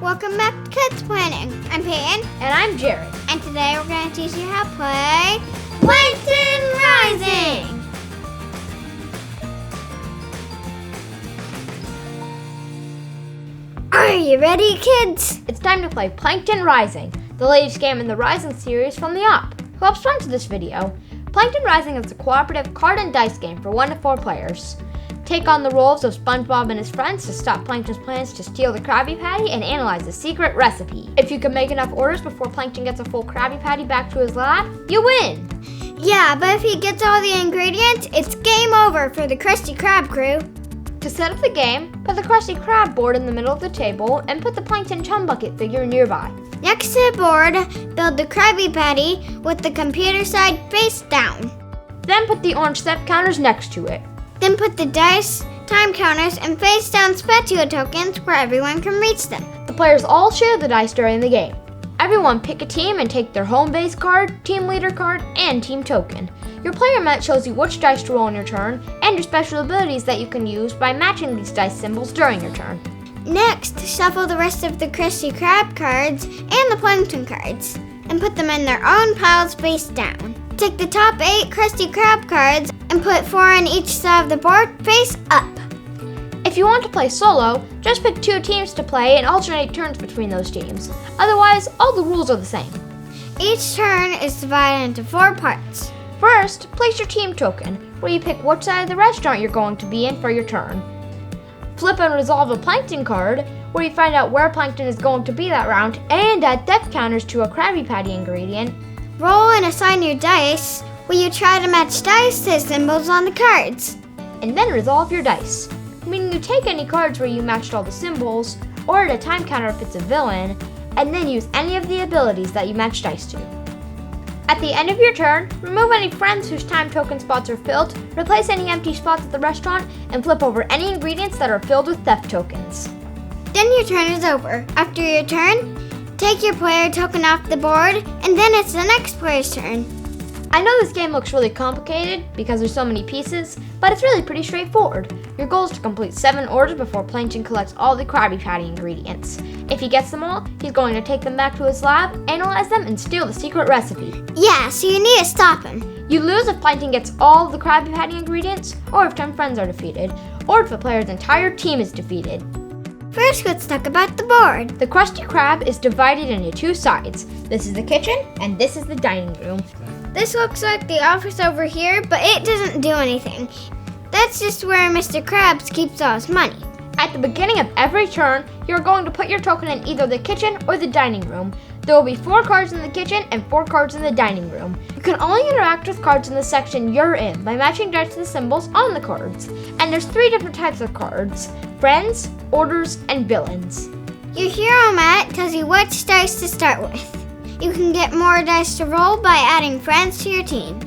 Welcome back to Kids Planning. I'm Peyton. And I'm Jarred. And today we're going to teach you how to play Plankton Rising. Are you ready, kids? It's time to play Plankton Rising, the latest game in the Rising series from the app. Who helped sponsor this video? Plankton Rising is a cooperative card and dice game for 1 to 4 players. Take on the roles of Spongebob and his friends to stop Plankton's plans to steal the Krabby Patty and analyze the secret recipe. If you can make enough orders before Plankton gets a full Krabby Patty back to his lab, you win! Yeah, but if he gets all the ingredients, it's game over for the Krusty Krab crew. To set up the game, put the Krusty Krab board in the middle of the table and put the Plankton Chum Bucket figure nearby. Next to the board, build the Krabby Patty with the computer side face down. Then put the orange step counters next to it. Then put the dice, time counters, and face down Spatula Tokens where everyone can reach them. The players all share the dice during the game. Everyone pick a team and take their home base card, team leader card, and team token. Your player mat shows you which dice to roll on your turn and your special abilities that you can use by matching these dice symbols during your turn. Next, shuffle the rest of the Krusty Krab cards and the Plankton cards and put them in their own piles face down. Take the top 8 Krusty Krab cards and put 4 on each side of the board face up. If you want to play solo, just pick 2 teams to play and alternate turns between those teams. Otherwise, all the rules are the same. Each turn is divided into 4 parts. First, place your team token, where you pick which side of the restaurant you're going to be in for your turn. Flip and resolve a Plankton card, where you find out where Plankton is going to be that round and add depth counters to a Krabby Patty ingredient. Roll and assign your dice, where you try to match dice to symbols on the cards. And then resolve your dice, meaning you take any cards where you matched all the symbols, or add a time counter if it's a villain, and then use any of the abilities that you match dice to. At the end of your turn, remove any friends whose time token spots are filled, replace any empty spots at the restaurant, and flip over any ingredients that are filled with theft tokens. Then your turn is over. After your turn, take your player token off the board, and then it's the next player's turn. I know this game looks really complicated because there's so many pieces, but it's really pretty straightforward. Your goal is to complete 7 orders before Plankton collects all the Krabby Patty ingredients. If he gets them all, he's going to take them back to his lab, analyze them, and steal the secret recipe. Yeah, so you need to stop him. You lose if Plankton gets all the Krabby Patty ingredients, or if 10 friends are defeated, or if the player's entire team is defeated. First, let's talk about the board. The Krusty Krab is divided into 2 sides. This is the kitchen, and this is the dining room. This looks like the office over here, but it doesn't do anything. That's just where Mr. Krabs keeps all his money. At the beginning of every turn, you're going to put your token in either the kitchen or the dining room. There will be 4 cards in the kitchen and 4 cards in the dining room. You can only interact with cards in the section you're in by matching dice to the symbols on the cards. And there's 3 different types of cards: friends, orders, and villains. Your hero mat tells you which dice to start with. You can get more dice to roll by adding friends to your team.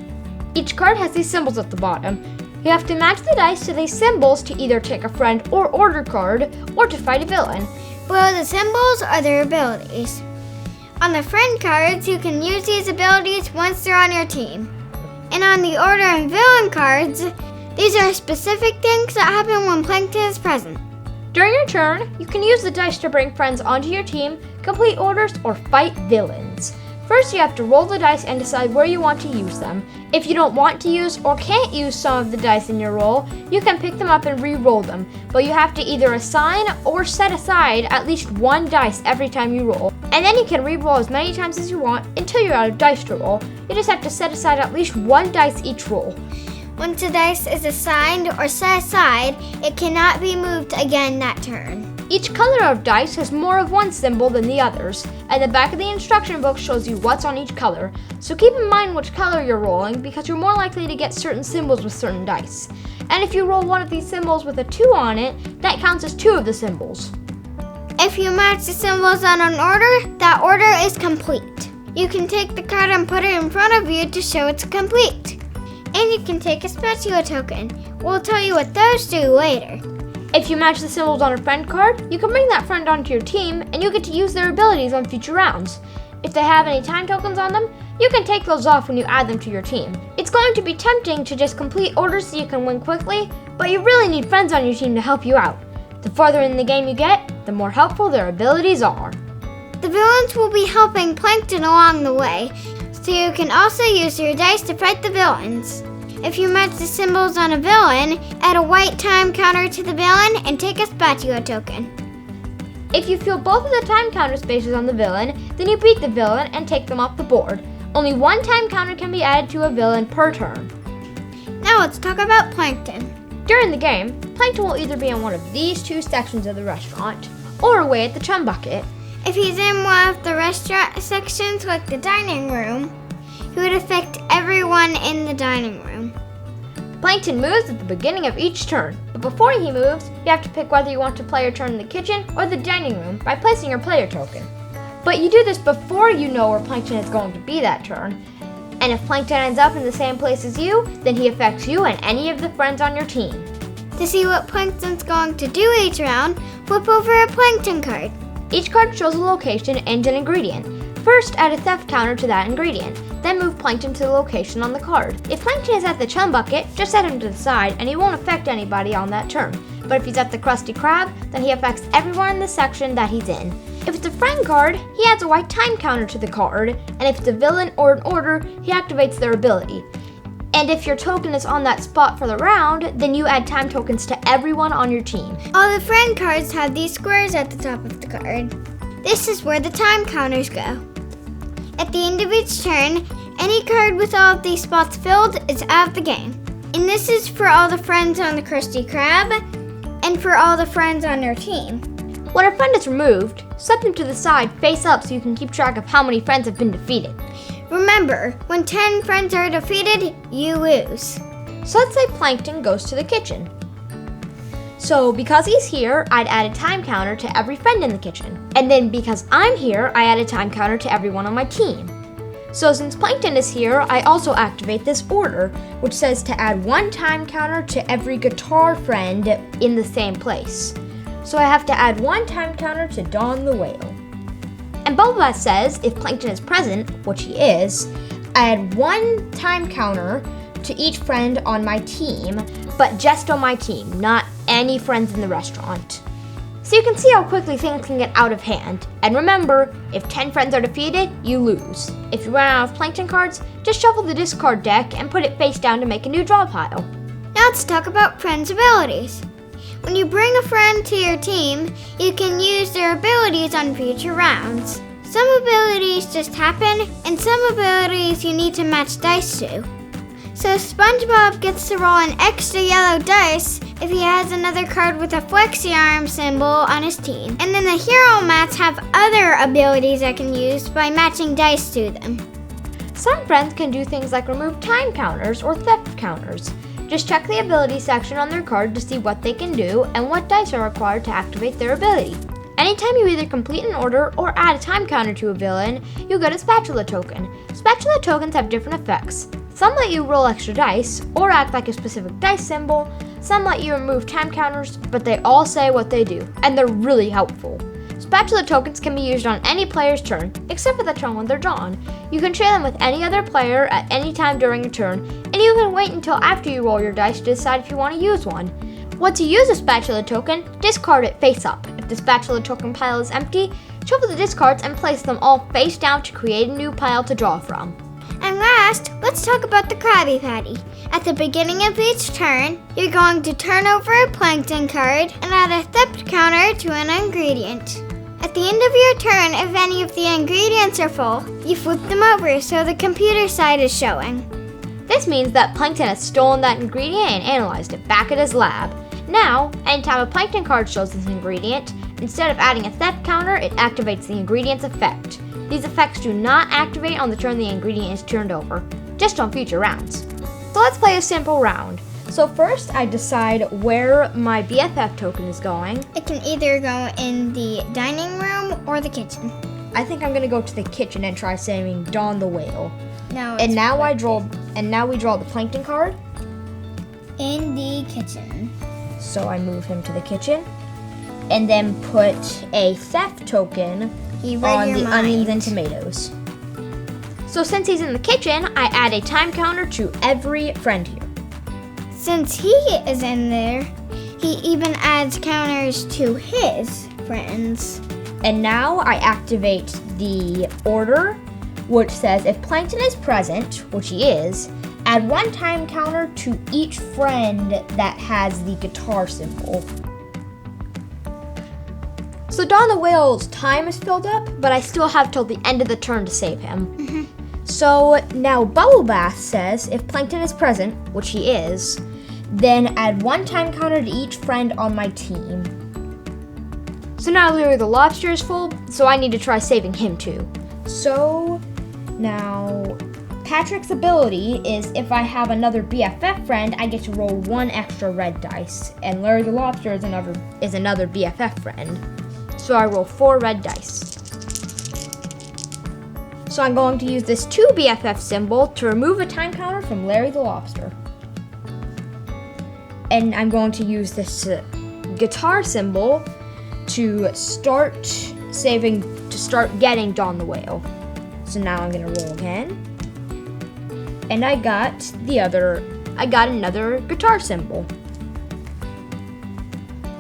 Each card has these symbols at the bottom. You have to match the dice to these symbols to either take a friend or order card, or to fight a villain. Below the symbols are their abilities. On the friend cards, you can use these abilities once they're on your team. And on the order and villain cards, these are specific things that happen when Plankton is present. During your turn, you can use the dice to bring friends onto your team, complete orders, or fight villains. First, you have to roll the dice and decide where you want to use them. If you don't want to use or can't use some of the dice in your roll, you can pick them up and re-roll them, but you have to either assign or set aside at least 1 dice every time you roll. And then you can re-roll as many times as you want until you're out of dice to roll. You just have to set aside at least 1 dice each roll. Once a dice is assigned or set aside, it cannot be moved again that turn. Each color of dice has more of one symbol than the others, and the back of the instruction book shows you what's on each color. So keep in mind which color you're rolling because you're more likely to get certain symbols with certain dice. And if you roll one of these symbols with a 2 on it, that counts as 2 of the symbols. If you match the symbols on an order, that order is complete. You can take the card and put it in front of you to show it's complete. And you can take a Spatula token. We'll tell you what those do later. If you match the symbols on a friend card, you can bring that friend onto your team and you get to use their abilities on future rounds. If they have any time tokens on them, you can take those off when you add them to your team. It's going to be tempting to just complete orders so you can win quickly, but you really need friends on your team to help you out. The farther in the game you get, the more helpful their abilities are. The villains will be helping Plankton along the way, so you can also use your dice to fight the villains. If you match the symbols on a villain, add a white time counter to the villain and take a Spatula Token. If you fill both of the time counter spaces on the villain, then you beat the villain and take them off the board. Only one time counter can be added to a villain per turn. Now let's talk about Plankton. During the game, Plankton will either be in one of these two sections of the restaurant, or away at the chum bucket. If he's in one of the restaurant sections like the dining room, he would affect everyone in the dining room. Plankton moves at the beginning of each turn, but before he moves, you have to pick whether you want to play your turn in the kitchen or the dining room by placing your player token. But you do this before you know where Plankton is going to be that turn, and if Plankton ends up in the same place as you, then he affects you and any of the friends on your team. To see what Plankton's going to do each round, flip over a Plankton card. Each card shows a location and an ingredient. First, add a theft counter to that ingredient. Then move Plankton to the location on the card. If Plankton is at the chum bucket, just set him to the side and he won't affect anybody on that turn. But if he's at the Krusty Krab, then he affects everyone in the section that he's in. If it's a friend card, he adds a white time counter to the card, and if it's a villain or an order, he activates their ability. And if your token is on that spot for the round, then you add time tokens to everyone on your team. All the friend cards have these squares at the top of the card. This is where the time counters go. At the end of each turn, any card with all of these spots filled is out of the game. And this is for all the friends on the Krusty Krab, and for all the friends on your team. When a friend is removed, set them to the side face up so you can keep track of how many friends have been defeated. Remember, when 10 friends are defeated, you lose. So let's say Plankton goes to the kitchen. So because he's here, I'd add a time counter to every friend in the kitchen. And then because I'm here, I add a time counter to everyone on my team. So since Plankton is here, I also activate this order, which says to add one time counter to every guitar friend in the same place. So I have to add one time counter to Don the Whale. And Boba says if Plankton is present, which he is, I add one time counter to each friend on my team, but just on my team, not any friends in the restaurant. So you can see how quickly things can get out of hand. And remember, if 10 friends are defeated, you lose. If you run out of Plankton cards, just shuffle the discard deck and put it face down to make a new draw pile. Now let's talk about friends' abilities. When you bring a friend to your team, you can use their abilities on future rounds. Some abilities just happen, and some abilities you need to match dice to. So SpongeBob gets to roll an extra yellow dice if he has another card with a flexi arm symbol on his team. And then the hero mats have other abilities I can use by matching dice to them. Some friends can do things like remove time counters or theft counters. Just check the ability section on their card to see what they can do and what dice are required to activate their ability. Anytime you either complete an order or add a time counter to a villain, you'll get a Spatula Token. Spatula Tokens have different effects. Some let you roll extra dice or act like a specific dice symbol. Some let you remove time counters, but they all say what they do, and they're really helpful. Spatula Tokens can be used on any player's turn, except for the turn when they're drawn. You can share them with any other player at any time during a turn, and you can wait until after you roll your dice to decide if you want to use one. Once you use a Spatula Token, discard it face up. If the Spatula Token pile is empty, shuffle the discards and place them all face down to create a new pile to draw from. And last, let's talk about the Krabby Patty. At the beginning of each turn, you're going to turn over a Plankton card and add a theft counter to an ingredient. At the end of your turn, if any of the ingredients are full, you flip them over so the computer side is showing. This means that Plankton has stolen that ingredient and analyzed it back at his lab. Now, anytime a Plankton card shows this ingredient, instead of adding a theft counter, it activates the ingredient's effect. These effects do not activate on the turn the ingredient is turned over, just on future rounds. So let's play a simple round. So first, I decide where my BFF token is going. It can either go in the dining room or the kitchen. I think I'm gonna go to the kitchen and try saving Don the Whale. Now we draw the Plankton card. In the kitchen. So I move him to the kitchen, and then put a theft token on the onions and tomatoes. So since he's in the kitchen, I add a time counter to every friend here. Since he is in there, he even adds counters to his friends. And now I activate the order, which says if Plankton is present, which he is, add 1 time counter to each friend that has the guitar symbol. So Don the Whale's time is filled up, but I still have till the end of the turn to save him. So now Bubble Bath says if Plankton is present, which he is, then add 1 time counter to each friend on my team. So now Larry the Lobster is full, so I need to try saving him too. So now Patrick's ability is if I have another BFF friend, I get to roll 1 extra red dice, and Larry the Lobster is another BFF friend. So I roll 4 red dice. So I'm going to use this 2 BFF symbol to remove a time counter from Larry the Lobster. And I'm going to use this guitar symbol to start getting Don the Whale. So now I'm gonna roll again. And I got another guitar symbol.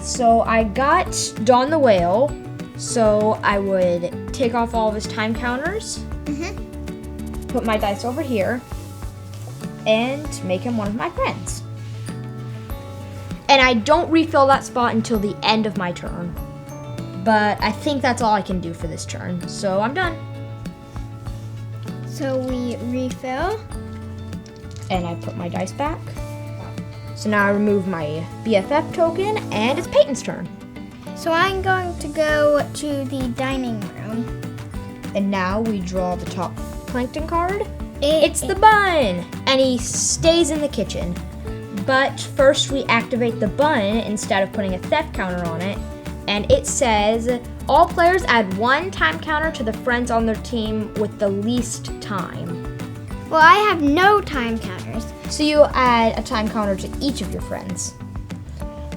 So I got Don the Whale, so I would take off all of his time counters, put my dice over here, and make him one of my friends. And I don't refill that spot until the end of my turn. But I think that's all I can do for this turn, so I'm done. So we refill. And I put my dice back. So now I remove my BFF token, and it's Peyton's turn. So I'm going to go to the dining room. And now we draw the top Plankton card. It's the bun! And he stays in the kitchen. But first we activate the bun instead of putting a theft counter on it. And it says, all players add 1 time counter to the friends on their team with the least time. Well, I have no time counters. So you add a time counter to each of your friends.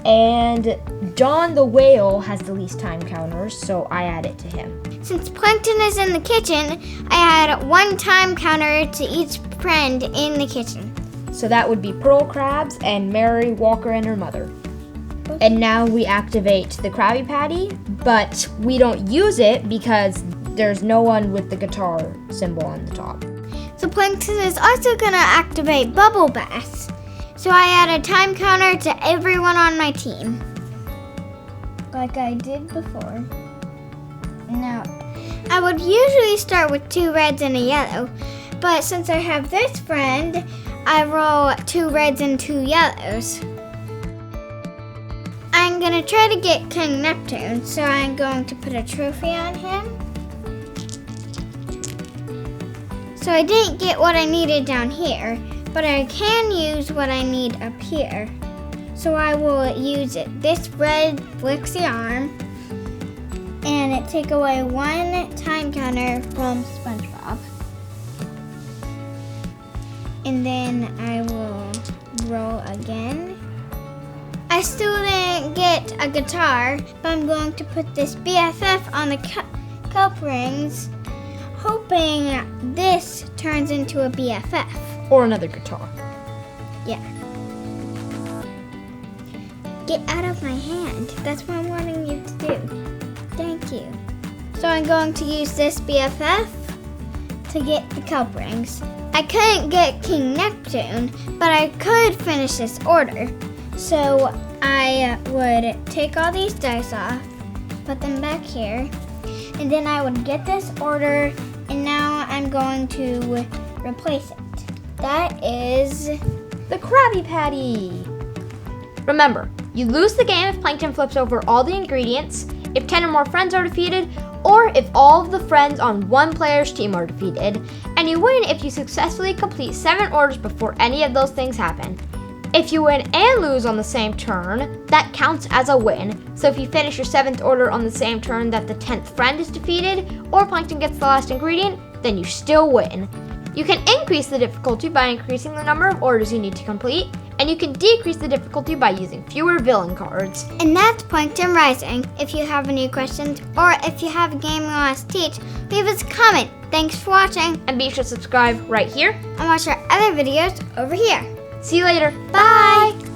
And Don the Whale has the least time counters, so I add it to him. Since Plankton is in the kitchen, I add 1 time counter to each friend in the kitchen. So that would be Pearl Krabs and Mary Walker and her mother. And now we activate the Krabby Patty, but we don't use it because there's no one with the guitar symbol on the top. So Plankton is also going to activate Bubble Bath. So I add a time counter to everyone on my team. Like I did before. Now, I would usually start with 2 reds and a yellow, but since I have this friend, I roll 2 reds and 2 yellows. I'm going to try to get King Neptune, so I'm going to put a trophy on him. So I didn't get what I needed down here, but I can use what I need up here. So I will use this red flexi arm, and it take away 1 time counter from Spongebob. And then I will roll again. I still didn't get a guitar, but I'm going to put this BFF on the cup rings, hoping this turns into a BFF. Or another guitar. Yeah. Get out of my hand. That's what I'm wanting you to do. Thank you. So I'm going to use this BFF to get the cup rings. I couldn't get King Neptune, but I could finish this order. So I would take all these dice off, put them back here, and then I would get this order, and now I'm going to replace it. That is the Krabby Patty. Remember, you lose the game if Plankton flips over all the ingredients, if 10 or more friends are defeated, or if all of the friends on one player's team are defeated, and you win if you successfully complete 7 orders before any of those things happen. If you win and lose on the same turn, that counts as a win. So if you finish your 7th order on the same turn that the 10th friend is defeated, or Plankton gets the last ingredient, then you still win. You can increase the difficulty by increasing the number of orders you need to complete, and you can decrease the difficulty by using fewer villain cards. And that's Plankton Rising. If you have any questions, or if you have a game you want us to teach, leave us a comment. Thanks for watching. And be sure to subscribe right here. And watch our other videos over here. See you later. Bye.